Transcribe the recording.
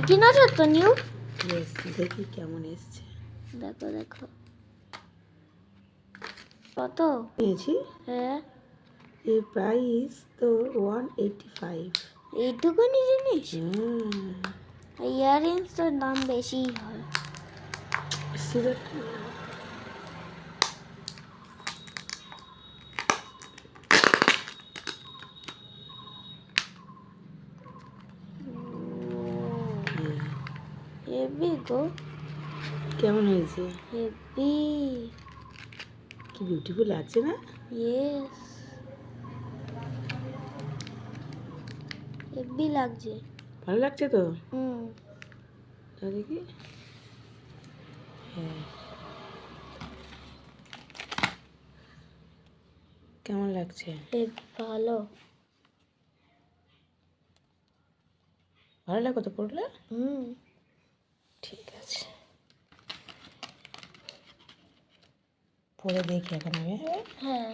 কিনা তো নিউ দেখি কেমন এসছে। দেখো দেখো কত পেয়েছি। হ্যাঁ এর প্রাইস তো 185। এইটুকুনি জিনিস ইয়াররিংস তোর দাম বেশিই হয়। সিরাপটা হেভি গো, কেমন হয়েছে? হেভি। কি বিউটিফুল লাগছে না? ইয়েস, হেভি লাগছে। ভালো লাগছে তো? দেখি। হ্যাঁ, কেমন লাগছে? ভালো। ভালো লাগো তো পড়লে? ঠিক আছে, পরে দেখি এখন আমি। হ্যাঁ।